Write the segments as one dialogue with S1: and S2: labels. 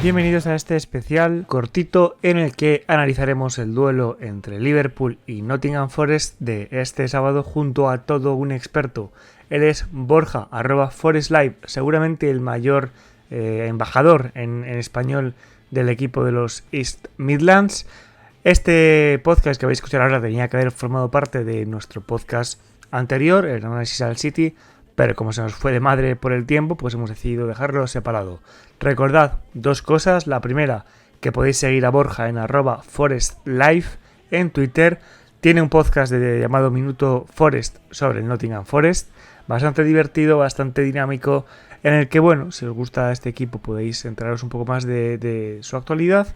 S1: Bienvenidos a este especial cortito en el que analizaremos el duelo entre Liverpool y Nottingham Forest de este sábado junto a todo un experto. Él es Borja, @ForestLive, seguramente el mayor embajador en español del equipo de los East Midlands. Este podcast que vais a escuchar ahora tenía que haber formado parte de nuestro podcast anterior, el análisis al City, pero como se nos fue de madre por el tiempo, pues hemos decidido dejarlo separado. Recordad dos cosas. La primera, que podéis seguir a Borja en @ForestLife en Twitter. Tiene un podcast llamado Minuto Forest sobre el Nottingham Forest, bastante divertido, bastante dinámico, en el que, bueno, si os gusta este equipo podéis enteraros un poco más de su actualidad.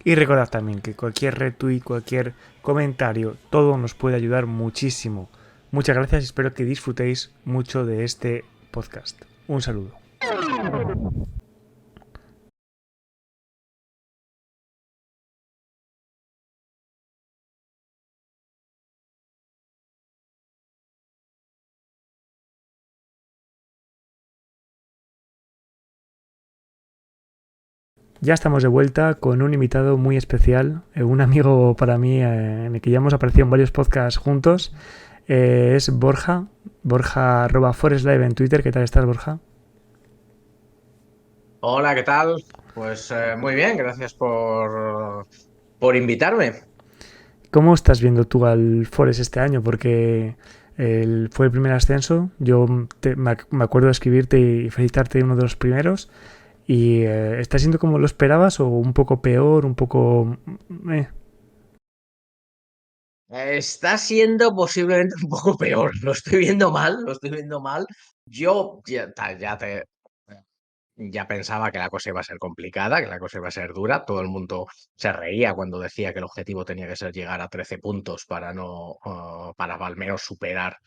S1: Y recordad también que cualquier retweet, cualquier comentario, todo nos puede ayudar muchísimo. Muchas gracias y espero que disfrutéis mucho de este podcast. Un saludo. Ya estamos de vuelta con un invitado muy especial, un amigo para mí en el que ya hemos aparecido en varios podcasts juntos. Es Borja, Borja @ForestLive en Twitter. ¿Qué tal estás, Borja?
S2: Hola, ¿qué tal? Pues muy bien, gracias por invitarme.
S1: ¿Cómo estás viendo tú al Forest este año? Porque fue el primer ascenso. Yo me acuerdo de escribirte y felicitarte uno de los primeros. ¿Y está siendo como lo esperabas o un poco peor, un poco... eh?
S2: Está siendo posiblemente un poco peor. Lo estoy viendo mal, lo estoy viendo mal. Yo ya pensaba que la cosa iba a ser complicada, que la cosa iba a ser dura. Todo el mundo se reía cuando decía que el objetivo tenía que ser llegar a 13 puntos para no, para al menos superar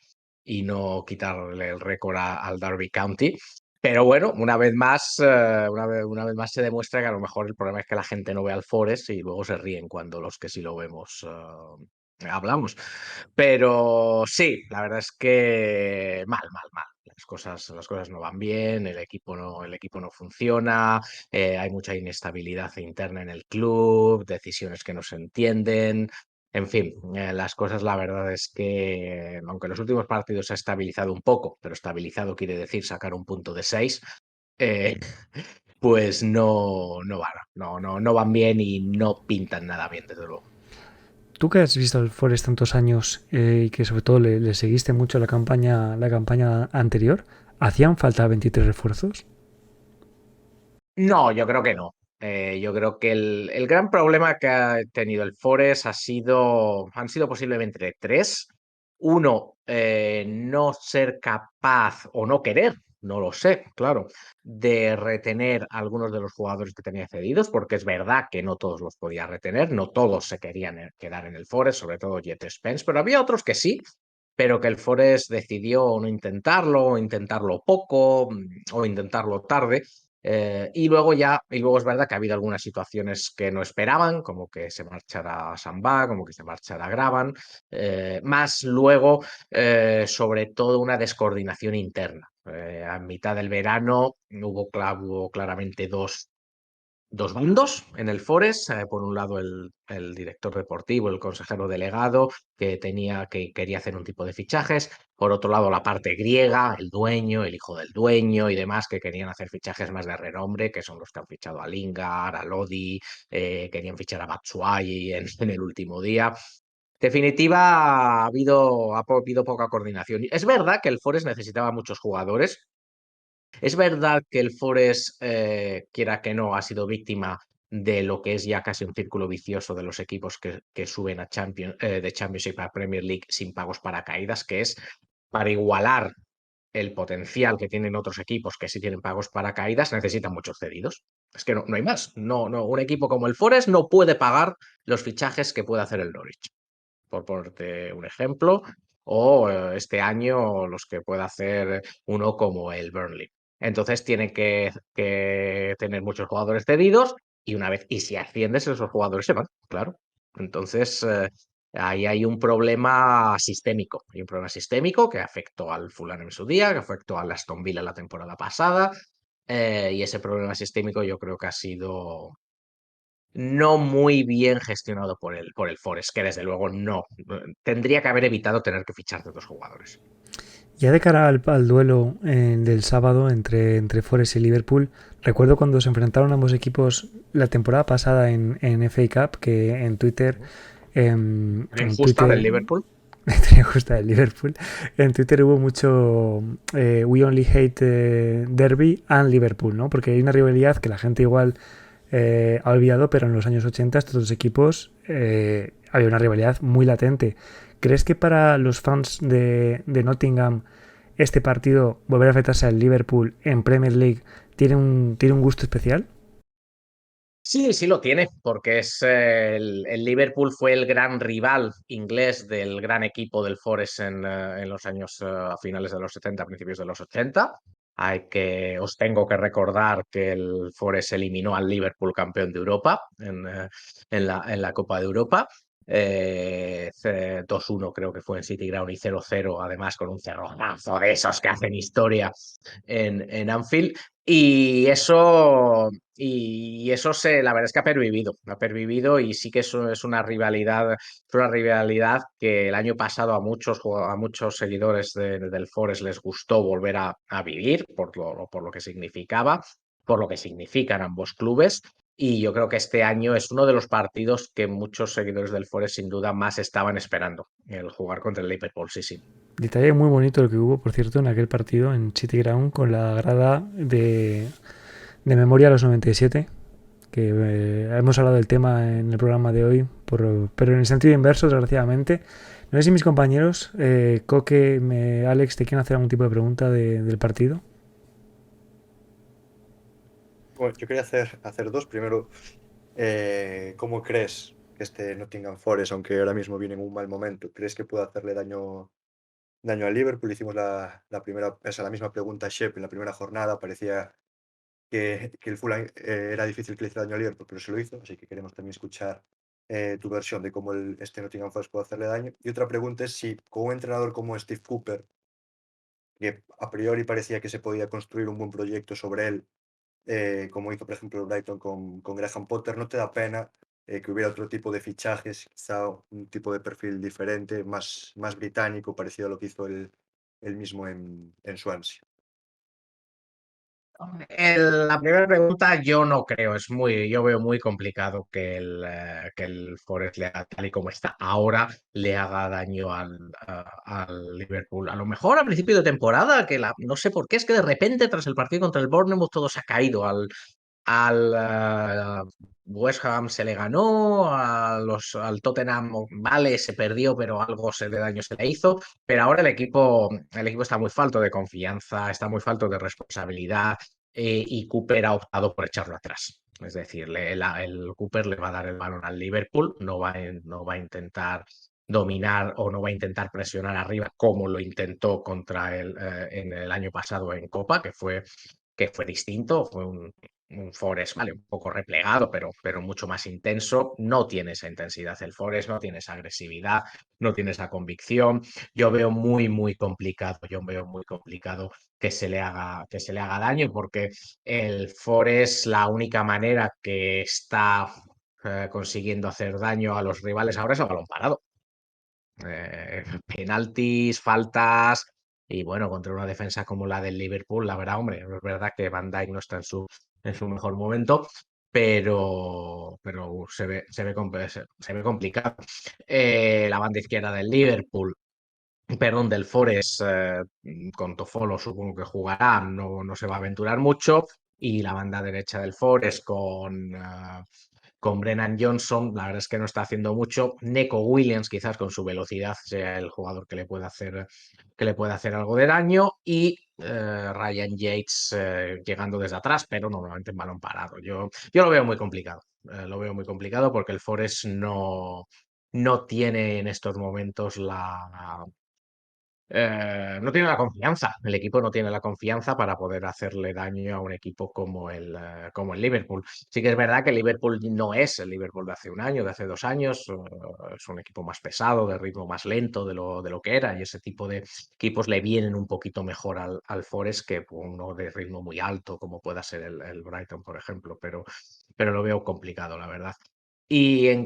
S2: y no quitarle el récord al Derby County. Pero bueno, una vez más se demuestra que a lo mejor el problema es que la gente no ve al Forest y luego se ríen cuando los que sí lo vemos hablamos. Pero sí, la verdad es que mal, mal, mal. Las cosas no van bien, el equipo no funciona, hay mucha inestabilidad interna en el club, decisiones que no se entienden. En fin, las cosas la verdad es que, aunque en los últimos partidos se ha estabilizado un poco, pero estabilizado quiere decir sacar un punto de 6, eh, pues no van bien y no pintan nada bien, desde luego.
S1: Tú que has visto el Forest tantos años y que sobre todo le seguiste mucho la campaña anterior, ¿hacían falta 23 refuerzos?
S2: No, yo creo que no. Yo creo que el gran problema que ha tenido el Forest han sido posiblemente tres. Uno, no ser capaz o no querer, no lo sé, claro, de retener a algunos de los jugadores que tenía cedidos, porque es verdad que no todos los podía retener, no todos se querían quedar en el Forest, sobre todo Jet Spence, pero había otros que sí, pero que el Forest decidió no intentarlo, o intentarlo poco, o intentarlo tarde. Y luego es verdad que ha habido algunas situaciones que no esperaban, como que se marchara Samba, como que se marchara Graban, más luego, sobre todo, una descoordinación interna. A mitad del verano hubo claramente dos bandos en el Forest. Por un lado, el director deportivo, el consejero delegado, que quería hacer un tipo de fichajes. Por otro lado, la parte griega, el dueño, el hijo del dueño y demás, que querían hacer fichajes más de renombre, que son los que han fichado a Lingard, a Lodi, querían fichar a Batshuayi en el último día. Definitiva, ha habido poca coordinación. Es verdad que el Forest necesitaba muchos jugadores, es verdad que el Forest, quiera que no, ha sido víctima de lo que es ya casi un círculo vicioso de los equipos que suben de Championship a Premier League sin pagos para caídas, que es para igualar el potencial que tienen otros equipos que sí tienen pagos para caídas, necesitan muchos cedidos. Es que no hay más. Un equipo como el Forest no puede pagar los fichajes que puede hacer el Norwich, por ponerte un ejemplo, o este año los que pueda hacer uno como el Burnley. Entonces tiene que tener muchos jugadores cedidos y si asciendes esos jugadores se van, claro. Entonces ahí hay un problema sistémico, hay un problema sistémico que afectó al Fulham en su día, que afectó al Aston Villa la temporada pasada, Y ese problema sistémico yo creo que ha sido no muy bien gestionado por el Forest, que desde luego no. Tendría que haber evitado tener que fichar de dos jugadores.
S1: Ya de cara al duelo del sábado entre Forest y Liverpool, recuerdo cuando se enfrentaron ambos equipos la temporada pasada en FA Cup, que en Twitter,
S2: ¿Era
S1: en
S2: injusta del
S1: Twitter,
S2: Liverpool?
S1: tenía justa el Liverpool, en Twitter hubo mucho We Only Hate Derby and Liverpool, ¿no? Porque hay una rivalidad que la gente igual ha olvidado, pero en los años 80 estos dos equipos había una rivalidad muy latente. ¿Crees que para los fans de Nottingham este partido, volver a enfrentarse al Liverpool en Premier League, tiene un gusto especial?
S2: Sí, sí lo tiene, porque es el Liverpool fue el gran rival inglés del gran equipo del Forest en los años a finales de los 70, principios de los 80. Os tengo que recordar que el Forest eliminó al Liverpool campeón de Europa en la Copa de Europa. 2-1 creo que fue en City Ground y 0-0 además con un cerrojazo de esos que hacen historia en Anfield. Y la verdad es que ha pervivido y sí que eso es una rivalidad que el año pasado a muchos seguidores del Forest les gustó volver a vivir por lo que significaba, por lo que significan ambos clubes. Y yo creo que este año es uno de los partidos que muchos seguidores del Forest sin duda más estaban esperando, el jugar contra el Liverpool, sí, sí.
S1: Detalle muy bonito lo que hubo, por cierto, en aquel partido en City Ground con la grada de memoria a los 97, que hemos hablado del tema en el programa de hoy, pero en el sentido inverso, desgraciadamente. No sé si mis compañeros, Coque, Alex, te quieren hacer algún tipo de pregunta del partido.
S3: Bueno, yo quería hacer dos. Primero, ¿cómo crees que este Nottingham Forest, aunque ahora mismo viene en un mal momento, crees que puede hacerle daño al Liverpool? Hicimos la misma pregunta a Shep en la primera jornada. Parecía que el Fulham era difícil que le hiciera daño al Liverpool, pero se lo hizo. Así que queremos también escuchar tu versión de cómo este Nottingham Forest puede hacerle daño. Y otra pregunta es si con un entrenador como Steve Cooper, que a priori parecía que se podía construir un buen proyecto sobre él, como hizo por ejemplo el Brighton con Graham Potter, ¿no te da pena que hubiera otro tipo de fichajes, quizá un tipo de perfil diferente, más británico, parecido a lo que hizo él mismo en Swansea?
S2: La primera pregunta yo no creo, yo veo muy complicado que el Forest tal y como está ahora le haga daño al Liverpool. A lo mejor a principio de temporada, no sé por qué, es que de repente tras el partido contra el Bournemouth todo se ha caído. Al West Ham se le ganó, al Tottenham, vale, se perdió, pero algo de daño se le hizo. Pero ahora el equipo está muy falto de confianza, está muy falto de responsabilidad, y Cooper ha optado por echarlo atrás. Es decir, el Cooper le va a dar el balón al Liverpool, no va a intentar dominar o no va a intentar presionar arriba como lo intentó en el año pasado en Copa, que fue distinto, fue un Forest, vale, un poco replegado, pero mucho más intenso. No tiene esa intensidad el Forest, no tiene esa agresividad, no tiene esa convicción. Yo veo muy complicado que se le haga daño, porque el Forest, la única manera que está consiguiendo hacer daño a los rivales ahora es a balón parado. Penaltis, faltas, y bueno, contra una defensa como la del Liverpool, la verdad, hombre, es verdad que Van Dijk no está en su mejor momento, pero se ve complicado. La banda izquierda del Liverpool, perdón, del Forest, con Tofolo supongo que jugará, no se va a aventurar mucho. Y la banda derecha del Forest con Brennan Johnson, la verdad es que no está haciendo mucho. Neco Williams, quizás con su velocidad, sea el jugador que le puede hacer algo de daño. Y Ryan Yates llegando desde atrás, pero normalmente en balón parado. Yo lo veo muy complicado. Lo veo muy complicado porque el Forest no tiene en estos momentos no tiene la confianza. El equipo no tiene la confianza para poder hacerle daño a un equipo como el Liverpool. Sí que es verdad que el Liverpool no es el Liverpool de hace un año, de hace 2 años. Es un equipo más pesado, de ritmo más lento de lo que era, y ese tipo de equipos le vienen un poquito mejor al Forest que uno de ritmo muy alto, como pueda ser el Brighton, por ejemplo, pero lo veo complicado, la verdad. Y a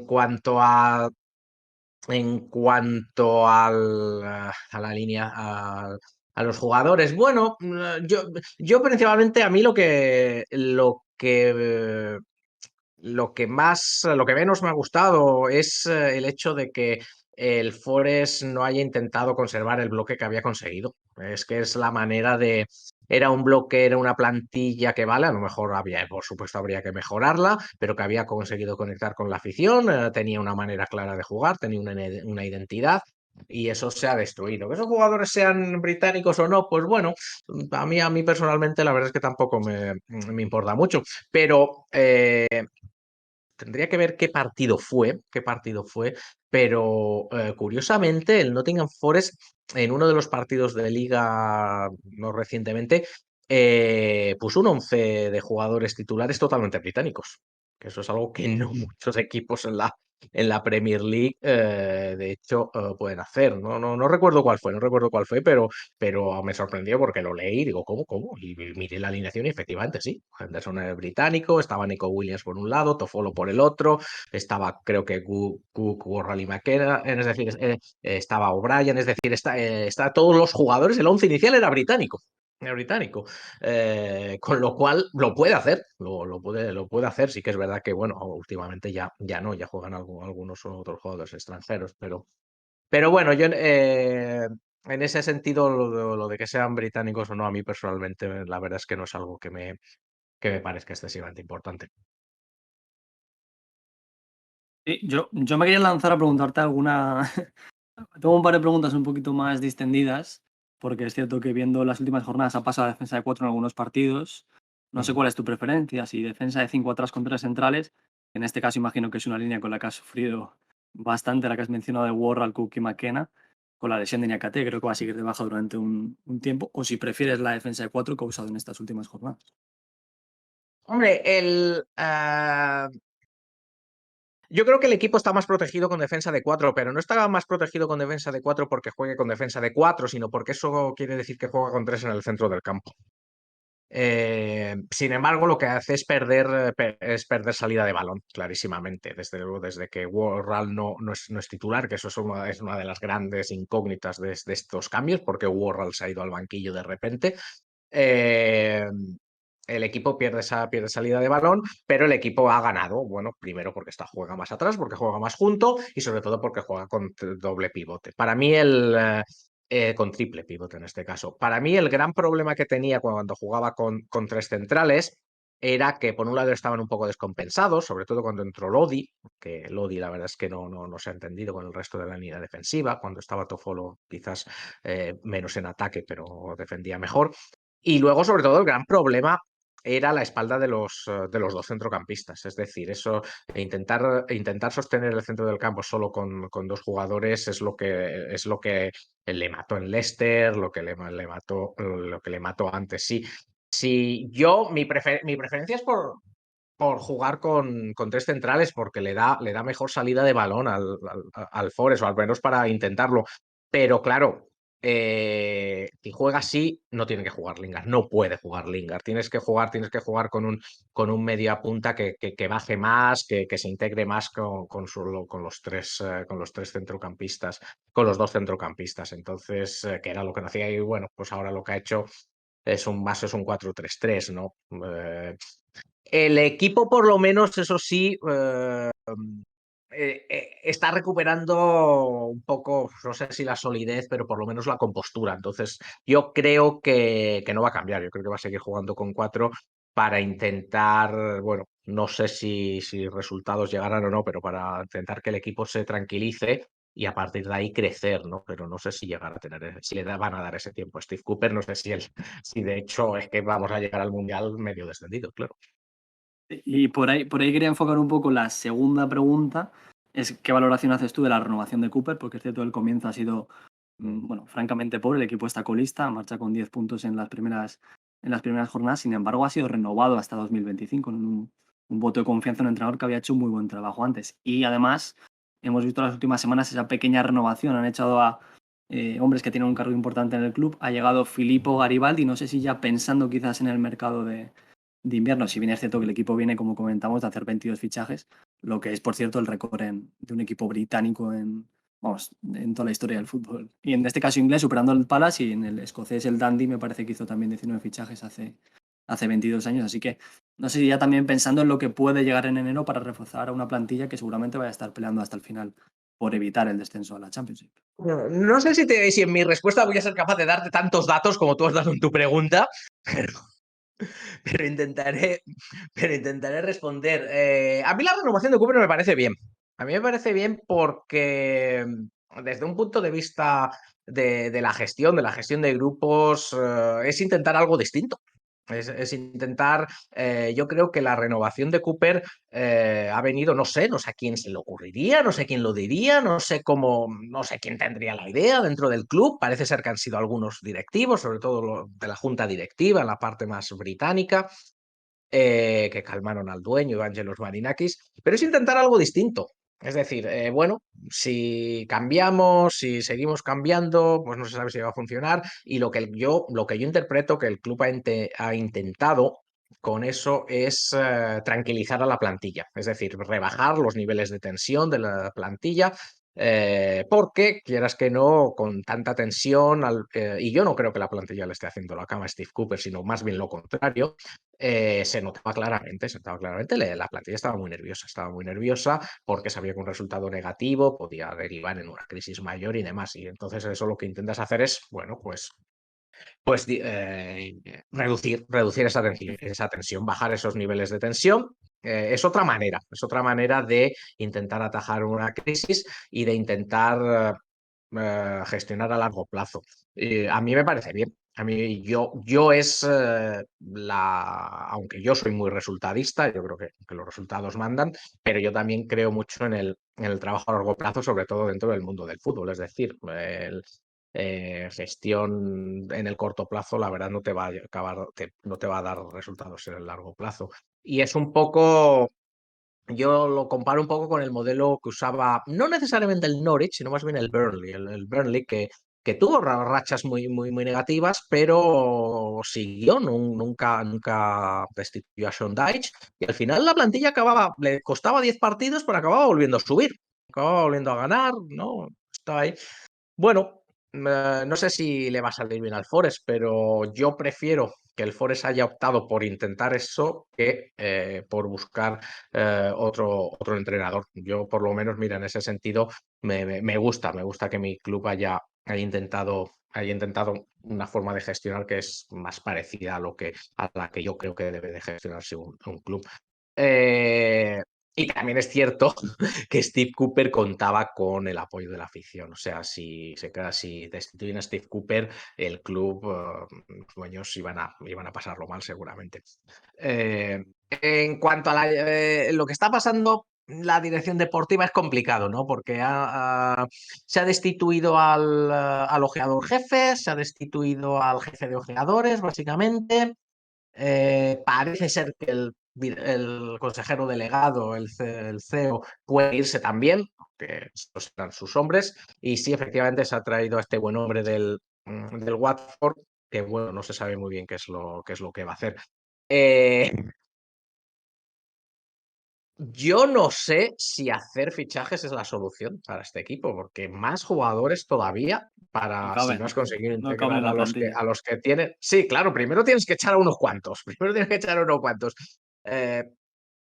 S2: la línea, a los jugadores, bueno, yo principalmente a mí lo que menos me ha gustado es el hecho de que el Forest no haya intentado conservar el bloque que había conseguido. Es que es la manera de... Era un bloque, era una plantilla que vale, a lo mejor había, por supuesto, habría que mejorarla, pero que había conseguido conectar con la afición, tenía una manera clara de jugar, tenía una identidad. Y eso se ha destruido. Que esos jugadores sean británicos o no, pues bueno, a mí personalmente la verdad es que tampoco me importa mucho. Pero tendría que ver qué partido fue, pero curiosamente el Nottingham Forest en uno de los partidos de liga no recientemente puso un 11 de jugadores titulares totalmente británicos, que eso es algo que no muchos equipos en la Premier League de hecho pueden hacer. No recuerdo cuál fue, no recuerdo cuál fue, pero me sorprendió porque lo leí y digo, ¿cómo? Y miré la alineación y efectivamente sí. Henderson era británico, estaba Nico Williams por un lado, Toffolo por el otro, estaba creo que Cook, Worrell y McKenna, es decir, estaba O'Brien, es decir, está todos los jugadores, el 11 inicial era británico. Era británico. Con lo cual lo puede hacer, lo puede hacer. Sí que es verdad que, bueno, últimamente ya no, ya juegan algunos otros jugadores extranjeros, pero bueno, yo en ese sentido, lo de que sean británicos o no, a mí personalmente, la verdad es que no es algo que me parezca excesivamente importante.
S4: Sí, yo me quería lanzar a preguntarte alguna. Tengo un par de preguntas un poquito más distendidas, porque es cierto que viendo las últimas jornadas ha pasado a defensa de 4 en algunos partidos. No sé cuál es tu preferencia, si defensa de 5 atrás con 3 centrales. En este caso imagino que es una línea con la que has sufrido bastante, la que has mencionado de Worrell, Cook y McKenna, con la lesión de Niakate, creo que va a seguir de baja durante un tiempo, o si prefieres la defensa de 4 que ha usado en estas últimas jornadas.
S2: Hombre, yo creo que el equipo está más protegido con defensa de 4, pero no está más protegido con defensa de 4 porque juegue con defensa de 4, sino porque eso quiere decir que juega con 3 en el centro del campo. Sin embargo, lo que hace es perder salida de balón, clarísimamente. Desde luego, desde que Worrell no es titular, que eso es una de las grandes incógnitas de estos cambios, porque Worrell se ha ido al banquillo de repente. Eh, el equipo pierde salida de balón, pero el equipo ha ganado. Bueno, primero porque juega más atrás, porque juega más junto y sobre todo porque juega con doble pivote. Para mí con triple pivote en este caso. Para mí el gran problema que tenía cuando jugaba con tres centrales era que por un lado estaban un poco descompensados, sobre todo cuando entró Lodi, que Lodi la verdad es que no se ha entendido con el resto de la línea defensiva, cuando estaba Toffolo quizás menos en ataque, pero defendía mejor. Y luego, sobre todo, el gran problema era la espalda de los dos centrocampistas. Es decir, eso, intentar sostener el centro del campo solo con dos jugadores es lo que le mató en Leicester, lo que le mató antes. Sí, sí, mi preferencia es por jugar con tres centrales, porque le da mejor salida de balón al Forest, o al menos para intentarlo. Pero claro, si juega así, no tiene que jugar Lingard, no puede jugar Lingard. Tienes que jugar con un media punta que baje más, que se integre más con los tres centrocampistas, con los dos centrocampistas. Entonces, que era lo que no hacía, y bueno, pues ahora lo que ha hecho es un 4-3-3, ¿no? El equipo, por lo menos, eso sí, está recuperando un poco, no sé si la solidez, pero por lo menos la compostura. Entonces, yo creo que no va a cambiar. Yo creo que va a seguir jugando con 4 para intentar, bueno, no sé si resultados llegarán o no, pero para intentar que el equipo se tranquilice y a partir de ahí crecer, ¿no? Pero no sé si llegar a tener, si le van a dar ese tiempo a Steve Cooper, no sé si de hecho es que vamos a llegar al Mundial medio descendido, claro.
S4: Y por ahí quería enfocar un poco la segunda pregunta, es qué valoración haces tú de la renovación de Cooper, porque es cierto, el comienzo ha sido bueno, francamente pobre. El equipo está colista, marcha con 10 puntos en las primeras jornadas. Sin embargo, ha sido renovado hasta 2025 en un voto de confianza en un entrenador que había hecho un muy buen trabajo antes. Y además, hemos visto las últimas semanas esa pequeña renovación. Han echado a hombres que tienen un cargo importante en el club. Ha llegado Filippo Garibaldi, no sé si ya pensando quizás en el mercado de invierno, si bien es cierto que el equipo viene, como comentamos, de hacer 22 fichajes, lo que es, por cierto, el récord de un equipo británico en toda la historia del fútbol. Y en este caso inglés, superando el Palace, y en el escocés el Dundee me parece que hizo también 19 fichajes hace 22 años. Así que no sé si ya también pensando en lo que puede llegar en enero para reforzar a una plantilla que seguramente vaya a estar peleando hasta el final por evitar el descenso a la Championship.
S2: No sé si en mi respuesta voy a ser capaz de darte tantos datos como tú has dado en tu pregunta, pero intentaré responder. A mí la renovación de Cooper me parece bien. A mí me parece bien porque desde un punto de vista de la gestión de grupos, es intentar algo distinto. Es intentar, yo creo que la renovación de Cooper ha venido, no sé a quién se le ocurriría, no sé quién lo diría, no sé quién tendría la idea dentro del club. Parece ser que han sido algunos directivos, sobre todo de la junta directiva, en la parte más británica, que calmaron al dueño, Evangelos Marinakis, pero es intentar algo distinto. Es decir, bueno, si cambiamos, si seguimos cambiando, pues no se sabe si va a funcionar. Y lo que yo interpreto que el club ha intentado con eso es tranquilizar a la plantilla, es decir, rebajar los niveles de tensión de la plantilla. Porque quieras que no, con tanta tensión, y yo no creo que la plantilla le esté haciendo la cama a Steve Cooper, sino más bien lo contrario. Se notaba claramente, la plantilla estaba muy nerviosa porque sabía que un resultado negativo podía derivar en una crisis mayor y demás. Y entonces eso lo que intentas hacer es, bueno, pues reducir esa tensión, bajar esos niveles de tensión. Es otra manera de intentar atajar una crisis y de intentar gestionar a largo plazo. A mí me parece bien. A mí yo es aunque yo soy muy resultadista, yo creo que los resultados mandan, pero yo también creo mucho en el trabajo a largo plazo, sobre todo dentro del mundo del fútbol. Es decir, gestión en el corto plazo, la verdad no te va a no te va a dar resultados en el largo plazo. Y es un poco, yo lo comparo un poco con el modelo que usaba, no necesariamente el Norwich, sino más bien el Burnley. El Burnley que tuvo rachas muy negativas, pero siguió, nunca destituyó a Sean Dyche, y al final la plantilla le costaba 10 partidos, pero acababa volviendo a subir, acababa volviendo a ganar, ¿no? Estaba ahí. Bueno, no sé si le va a salir bien al Forest, pero yo prefiero que el Forest haya optado por intentar eso que por buscar otro entrenador. Yo, por lo menos, mira, en ese sentido, me gusta que mi club haya intentado una forma de gestionar que es más parecida a la que yo creo que debe de gestionarse un club. Y también es cierto que Steve Cooper contaba con el apoyo de la afición. O sea, si destituyen a Steve Cooper, el club, los dueños iban a pasarlo mal seguramente. En cuanto a lo que está pasando, la dirección deportiva es complicado, ¿no? Porque se ha destituido al ojeador jefe, se ha destituido al jefe de ojeadores, básicamente. Parece ser que el consejero delegado, el CEO, puede irse también, que estos eran sus hombres, y sí, efectivamente se ha traído a este buen hombre del Watford, que bueno, no se sabe muy bien qué es lo que va a hacer. Yo no sé si hacer fichajes es la solución para este equipo, porque más jugadores todavía si no has conseguido
S4: No caben en
S2: integrar
S4: la plantilla.
S2: a los que tienen. Sí, claro, primero tienes que echar a unos cuantos.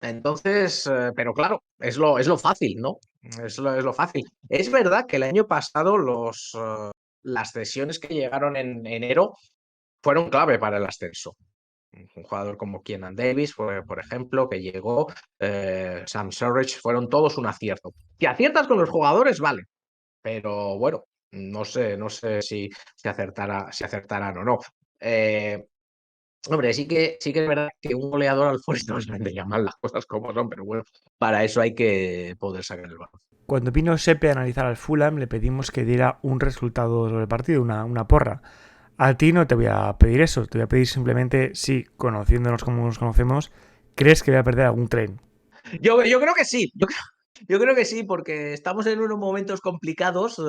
S2: Entonces, pero claro, es lo fácil, ¿no? Es lo fácil. Es verdad que el año pasado las cesiones que llegaron en enero fueron clave para el ascenso. Un jugador como Kieran Davis, por ejemplo, que llegó, Sam Surridge, fueron todos un acierto. Si aciertas con los jugadores, vale, pero bueno, no sé si acertarán o no. Hombre, sí que es verdad que un goleador al Forest no se vendría mal las cosas como son, pero bueno, para eso hay que poder sacar el balón.
S1: Cuando vino Sepe a analizar al Fulham, le pedimos que diera un resultado sobre el partido, una porra. A ti no te voy a pedir eso, te voy a pedir simplemente si, conociéndonos como nos conocemos, crees que voy a perder algún tren.
S2: Yo creo que sí, yo creo que sí, porque estamos en unos momentos complicados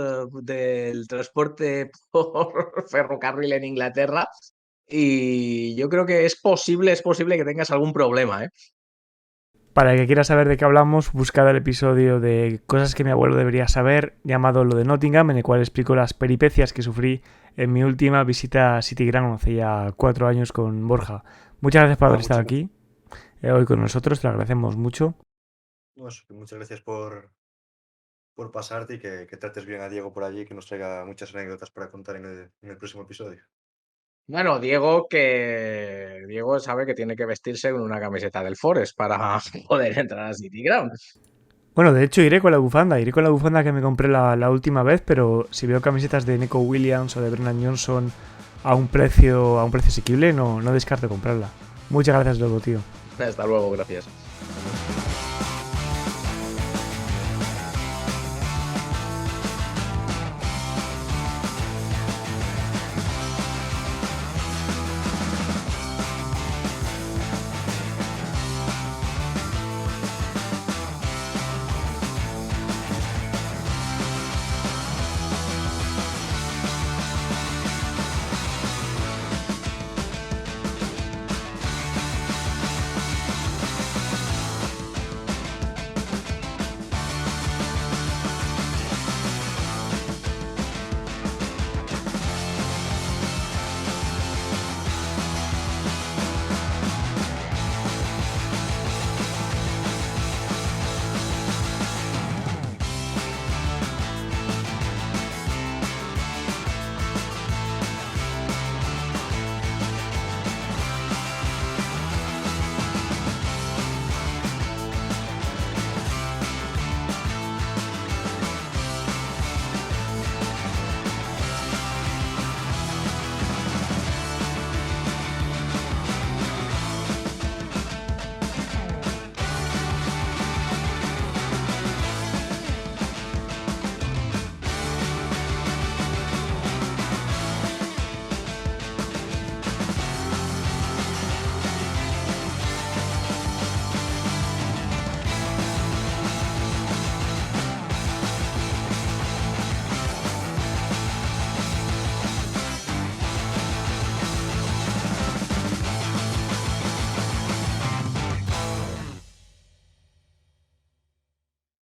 S2: del transporte por ferrocarril en Inglaterra y yo creo que es posible que tengas algún problema, ¿eh?
S1: Para el que quiera saber de qué hablamos, buscad el episodio de Cosas que mi abuelo debería saber, llamado Lo de Nottingham, en el cual explico las peripecias que sufrí en mi última visita a City Ground hace ya 4 años con Borja. Muchas gracias por haber estado aquí hoy con nosotros, te lo agradecemos mucho.
S3: Muchas gracias por pasarte y que trates bien a Diego por allí, que nos traiga muchas anécdotas para contar en el próximo episodio.
S2: Bueno, Diego sabe que tiene que vestirse con una camiseta del Forest para poder entrar a City Ground.
S1: Bueno, de hecho iré con la bufanda que me compré la última vez, pero si veo camisetas de Neco Williams o de Brennan Johnson a un precio asequible, no descarto comprarla. Muchas gracias, Lobo, tío.
S2: Hasta luego, gracias.